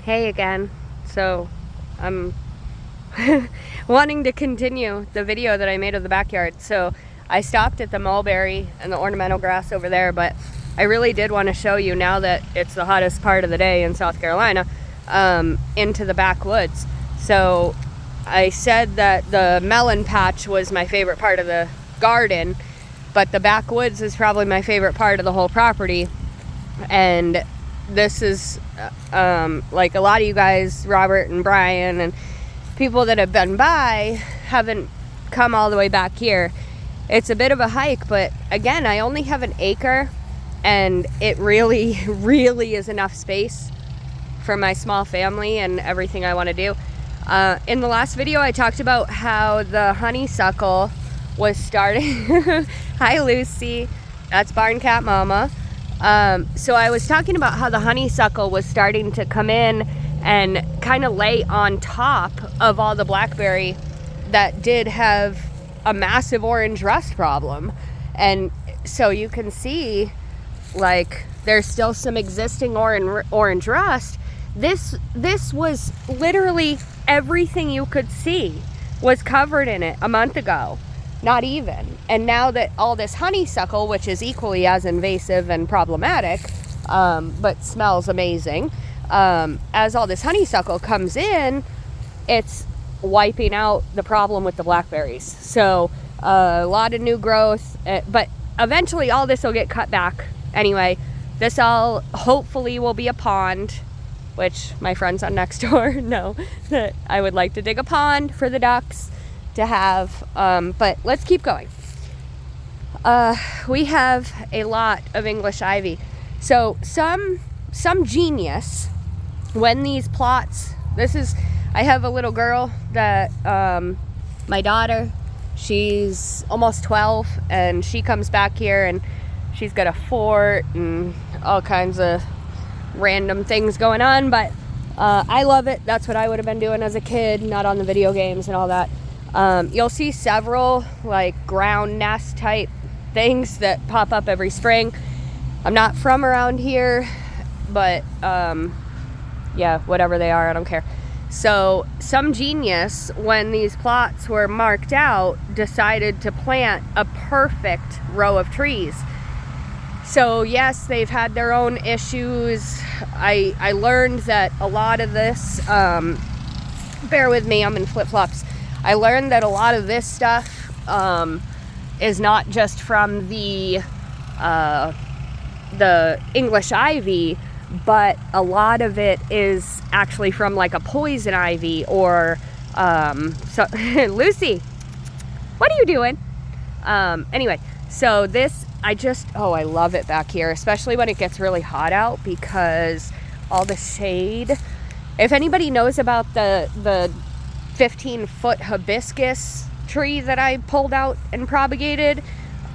Hey again. So I'm wanting to continue the video that I made of the backyard. So I stopped at the mulberry and the ornamental grass over there, but I really did want to show you, now that it's the hottest part of the day in South Carolina, into the backwoods. So I said that the melon patch was my favorite part of the garden, but the backwoods is probably my favorite part of the whole property. And this is like a lot of you guys, Robert and Brian and people that have been by, haven't come all the way back here. It's a bit of a hike, but again, I only have an acre and it really is enough space for my small family and everything I want to do. In the last video I talked about how the honeysuckle was starting. Hi Lucy, that's Barn Cat Mama. So I was talking about how the honeysuckle was starting to come in and kind of lay on top of all the blackberry that did have a massive orange rust problem. And so you can see, like, there's still some existing orange rust. This was literally everything you could see was covered in it a month ago. Not even. And now that all this honeysuckle, which is equally as invasive and problematic, but smells amazing, as all this honeysuckle comes in, it's wiping out the problem with the blackberries. So a lot of new growth, but eventually all this will get cut back. Anyway, this all hopefully will be a pond, which my friends on next door know that I would like to dig a pond for the ducks to have, but let's keep going. We have a lot of English ivy. So some genius, when these plots, I have a little girl that, my daughter, she's almost 12, and she comes back here and she's got a fort and all kinds of random things going on, but I love it. That's what I would have been doing as a kid, not on the video games and all that. You'll see several like ground nest type things that pop up every spring. I'm not from around here, but yeah, whatever they are, I don't care. So some genius, when these plots were marked out, decided to plant a perfect row of trees. So yes, they've had their own issues. I learned that a lot of this, bear with me, I'm in flip-flops. I learned that a lot of this stuff is not just from the English ivy, but a lot of it is actually from like a poison ivy or so Lucy, what are you doing? Anyway, so this, I love it back here, especially when it gets really hot out, because all the shade. If anybody knows about the 15-foot hibiscus tree that I pulled out and propagated,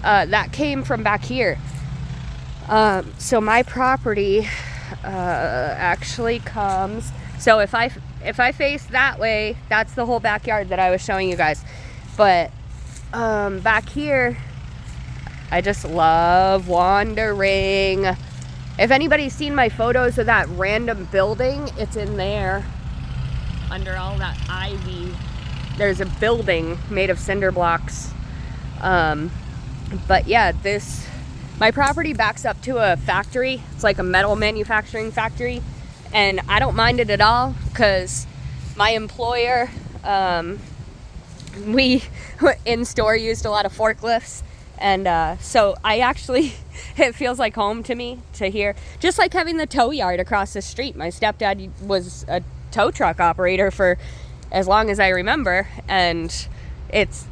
that came from back here. So my property actually comes, so if I face that way, that's the whole backyard that I was showing you guys. But back here, I just love wandering. If anybody's seen my photos of that random building, it's in there. Under all that ivy, there's a building made of cinder blocks. But yeah, my property backs up to a factory. It's like a metal manufacturing factory, and I don't mind it at all, because my employer, we in store used a lot of forklifts, and so I actually, it feels like home to me to hear, just like having the tow yard across the street. My stepdad was a tow truck operator for as long as I remember, and it's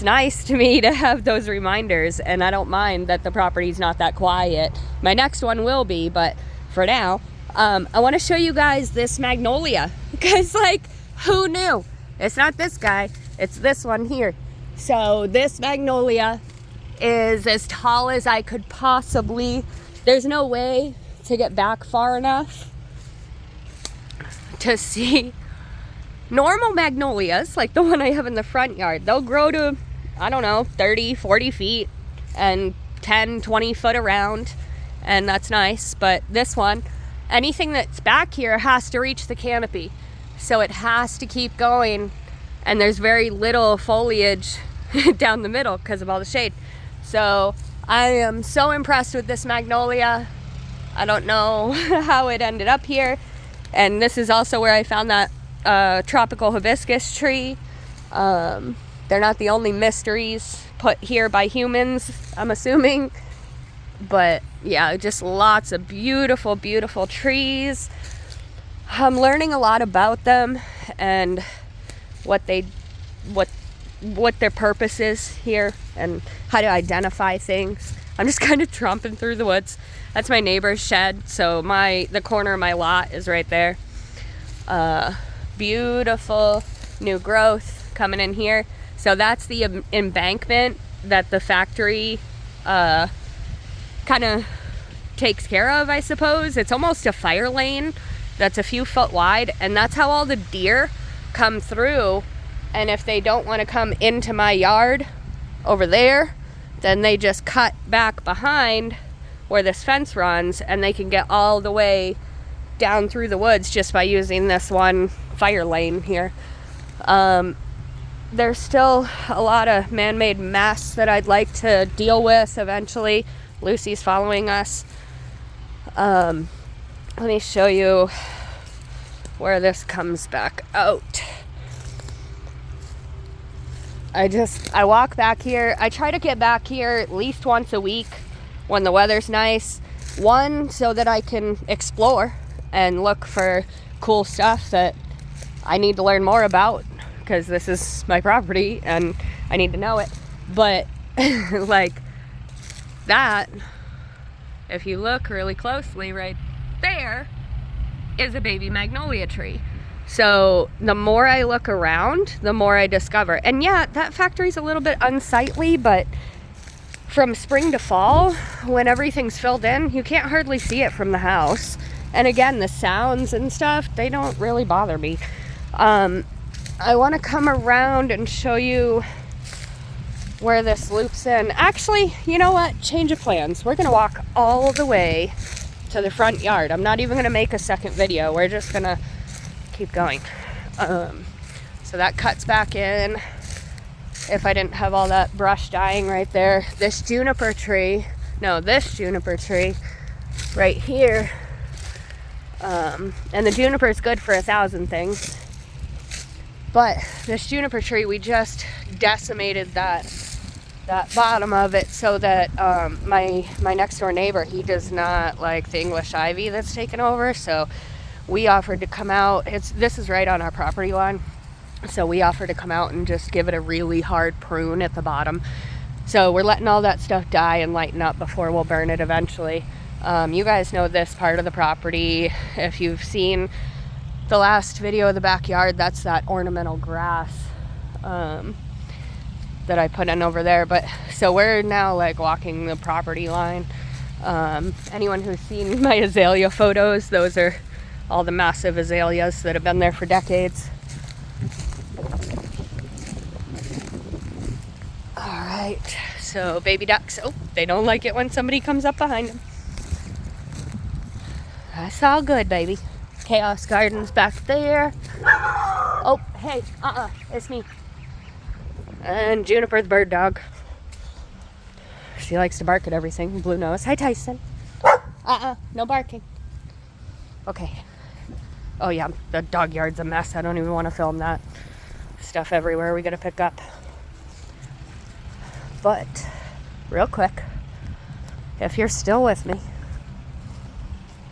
nice to me to have those reminders, and I don't mind that the property's not that quiet. My next one will be, but for now, I want to show you guys this magnolia, because, like, who knew? It's not this guy, it's this one here. So this magnolia is as tall as I could possibly. There's no way to get back far enough to see normal magnolias, like the one I have in the front yard. They'll grow to, I don't know, 30, 40 feet and 10, 20 foot around, and that's nice. But this one anything that's back here has to reach the canopy. So it has to keep going, and there's very little foliage down the middle because of all the shade. So I am so impressed with this magnolia. I don't know how it ended up here. And this is also where I found that tropical hibiscus tree. They're not the only mysteries put here by humans, I'm assuming. But yeah, just lots of beautiful, beautiful trees. I'm learning a lot about them and what their purpose is here and how to identify things. I'm just kind of tromping through the woods. That's my neighbor's shed, so the corner of my lot is right there. Beautiful new growth coming in here. So that's the embankment that the factory kind of takes care of, I suppose. It's almost a fire lane that's a few foot wide, and that's how all the deer come through. And if they don't want to come into my yard over there, then they just cut back behind where this fence runs, and they can get all the way down through the woods just by using this one fire lane here. There's still a lot of man-made mess that I'd like to deal with eventually. Lucy's following us. Let me show you where this comes back out. I walk back here. I try to get back here at least once a week when the weather's nice. One, so that I can explore and look for cool stuff that I need to learn more about, because this is my property and I need to know it. But like that, if you look really closely, right there is a baby magnolia tree. So the more I look around, the more I discover. And yeah, that factory's a little bit unsightly, but from spring to fall, when everything's filled in, you can't hardly see it from the house. And again, the sounds and stuff, they don't really bother me. I want to come around and show you where this loops in. Actually, you know what? Change of plans. We're going to walk all the way to the front yard. I'm not even going to make a second video. We're just going to keep going. So that cuts back in. If I didn't have all that brush dying right there. This juniper tree right here. And the juniper is good for 1,000 things. But this juniper tree, we just decimated that bottom of it so that my next door neighbor, he does not like the English ivy that's taken over. So we offered to come out. This is right on our property line. So we offered to come out and just give it a really hard prune at the bottom. So we're letting all that stuff die and lighten up before we'll burn it eventually. You guys know this part of the property. If you've seen the last video of the backyard, that's that ornamental grass that I put in over there. But so we're now like walking the property line. Anyone who's seen my azalea photos, those are all the massive azaleas that have been there for decades. All right, so baby ducks. Oh, they don't like it when somebody comes up behind them. That's all good, baby. Chaos Garden's back there. Oh, hey, it's me. And Juniper the bird dog. She likes to bark at everything. Blue nose. Hi, Tyson. No barking. Okay. Oh yeah, the dog yard's a mess. I don't even want to film that. Stuff everywhere we gotta pick up. But, real quick, if you're still with me,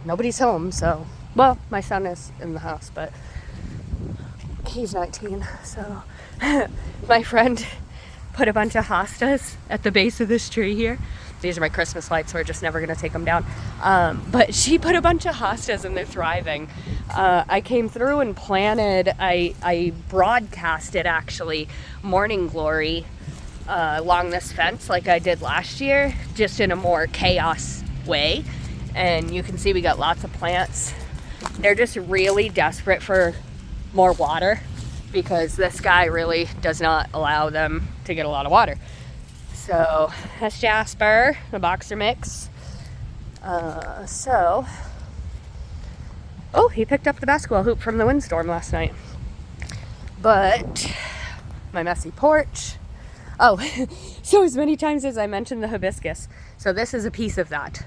nobody's home, so, well, my son is in the house, but he's 19, so my friend put a bunch of hostas at the base of this tree here. These are my Christmas lights, so we're just never going to take them down. But she put a bunch of hostas and they're thriving. I came through and planted, I broadcasted actually Morning Glory along this fence like I did last year, just in a more chaos way. And you can see we got lots of plants. They're just really desperate for more water because this guy really does not allow them to get a lot of water. So that's Jasper, the boxer mix. So Oh, he picked up the basketball hoop from the windstorm last night. But my messy porch. Oh, so as many times as I mentioned the hibiscus. So this is a piece of that.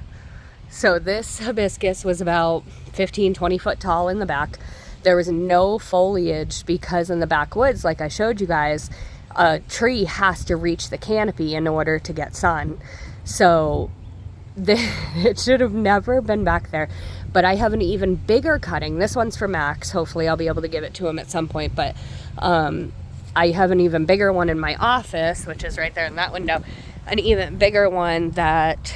So this hibiscus was about 15, 20 foot tall in the back. There was no foliage because in the backwoods, like I showed you guys, a tree has to reach the canopy in order to get sun. So it should have never been back there. But I have an even bigger cutting. This one's for Max. Hopefully I'll be able to give it to him at some point. But I have an even bigger one in my office, which is right there in that window. An even bigger one that,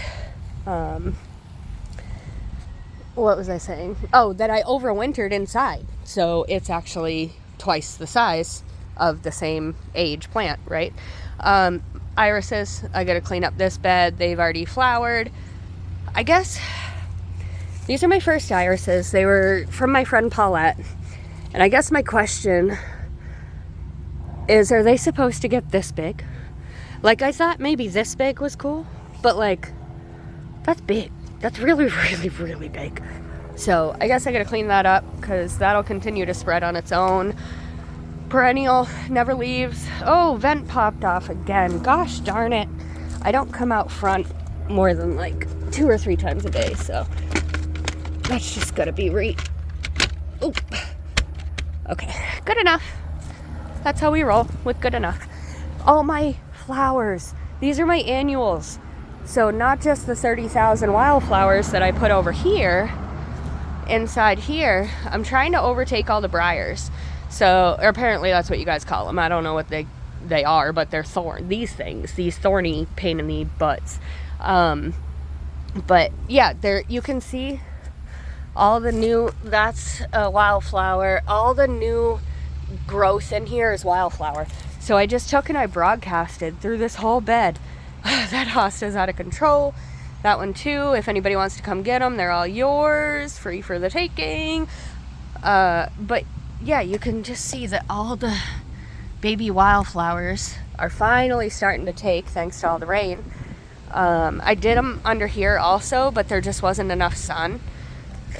what was I saying? Oh, that I overwintered inside. So it's actually twice the size of the same age plant, right? Irises, I gotta clean up this bed. They've already flowered. I guess these are my first irises. They were from my friend Paulette. And I guess my question is, are they supposed to get this big? Like, I thought maybe this big was cool, but like, that's big. That's really, really, really big. So I guess I gotta clean that up because that'll continue to spread on its own. Perennial, never leaves. Oh, vent popped off again. Gosh darn it. I don't come out front more than like 2 or 3 times a day, so that's just gotta be Oop. Okay, good enough. That's how we roll, with good enough. All my flowers. These are my annuals. So not just the 30,000 wildflowers that I put over here, inside here, I'm trying to overtake all the briars. So, or apparently that's what you guys call them. I don't know what they are, but they're these thorny pain in the butts. But yeah, there you can see all the new, that's a wildflower. All the new growth in here is wildflower. So I just took and I broadcasted through this whole bed. That hosta's out of control. That one too. If anybody wants to come get them, they're all yours, free for the taking. But yeah, you can just see that all the baby wildflowers are finally starting to take, thanks to all the rain. I did them under here also, but there just wasn't enough sun,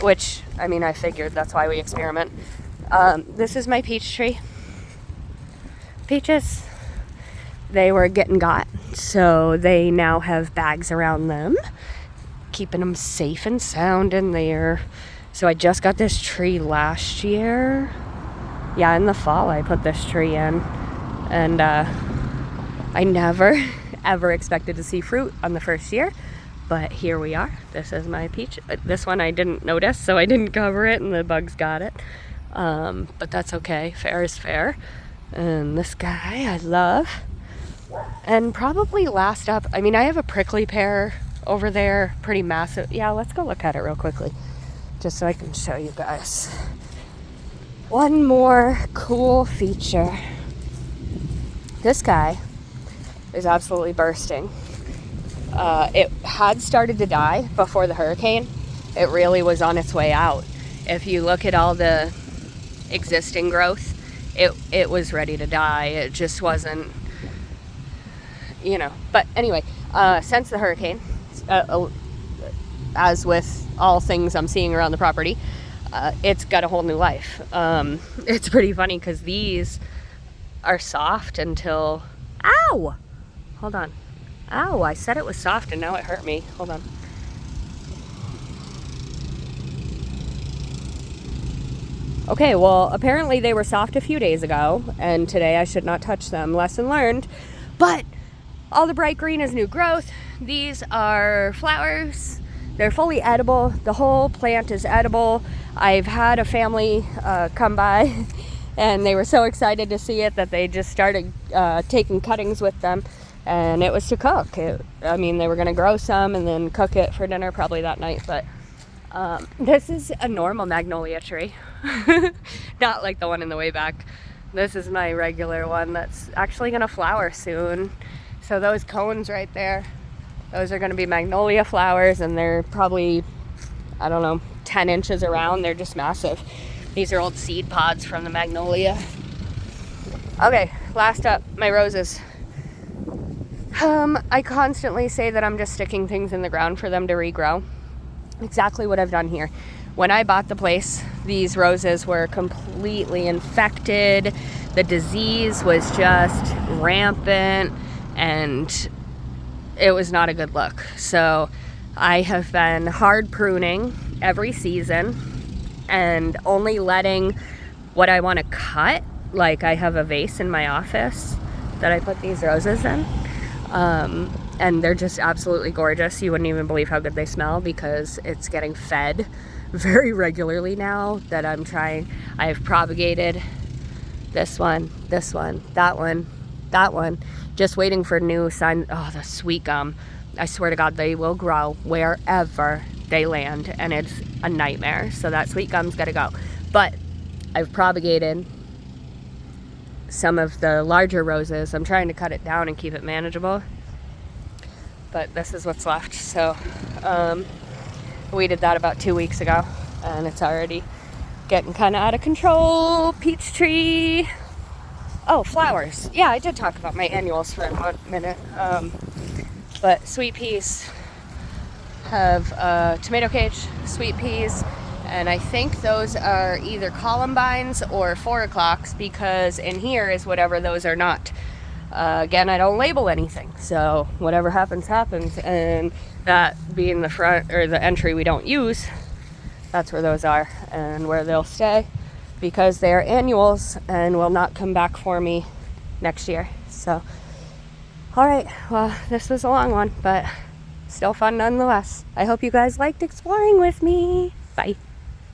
which, I mean, I figured that's why we experiment. This is my peach tree. Peaches. They were getting got, so they now have bags around them, keeping them safe and sound in there. So I just got this tree last year. Yeah, in the fall I put this tree in, and I never ever expected to see fruit on the first year, but here we are. This is my peach. This one I didn't notice, so I didn't cover it, and the bugs got it. But that's okay. Fair is fair. And this guy I love. And probably last up, I mean, I have a prickly pear over there, pretty massive. Yeah, let's go look at it real quickly, just so I can show you guys. One more cool feature. This guy is absolutely bursting. It had started to die before the hurricane. It really was on its way out. If you look at all the existing growth, it was ready to die. It just wasn't, you know. But anyway, since the hurricane, as with all things I'm seeing around the property, it's got a whole new life. It's pretty funny because these are soft until, ow, hold on. Ow, I said it was soft and now it hurt me. Hold on. Okay, well, apparently they were soft a few days ago, and today I should not touch them. Lesson learned. But all the bright green is new growth. These are flowers. They're fully edible. The whole plant is edible. I've had a family come by, and they were so excited to see it that they just started taking cuttings with them, and it was to cook. I mean, they were going to grow some and then cook it for dinner probably that night, but this is a normal magnolia tree. Not like the one in the way back. This is my regular one that's actually going to flower soon. So those cones right there, those are going to be magnolia flowers, and they're probably, I don't know, 10 inches around. They're just massive. These are old seed pods from the magnolia. Okay, last up, my roses. I constantly say that I'm just sticking things in the ground for them to regrow. Exactly what I've done here. when I bought the place, these roses were completely infected. The disease was just rampant, and it was not a good look. So I have been hard pruning every season and only letting what I want to cut. Like, I have a vase in my office that I put these roses in. And they're just absolutely gorgeous. You wouldn't even believe how good they smell, because it's getting fed very regularly now that I'm trying. I have propagated this one, that one, just waiting for new signs. Oh, the sweet gum. I swear to God, they will grow wherever they land, and it's a nightmare. So that sweet gum's got to go. But I've propagated some of the larger roses. I'm trying to cut it down and keep it manageable. But this is what's left. So we did that about 2 weeks ago, and it's already getting kind of out of control. Peach tree. Oh, flowers. Yeah, I did talk about my annuals for a minute. But sweet peas have tomato cage, sweet peas, and I think those are either columbines or 4 o'clocks, because in here is whatever those are not. Again, I don't label anything, so whatever happens, happens. And that being the front, or the entry we don't use, that's where those are and where they'll stay, because they are annuals and will not come back for me next year. So, all right, well, this was a long one, but still fun nonetheless. I hope you guys liked exploring with me. Bye.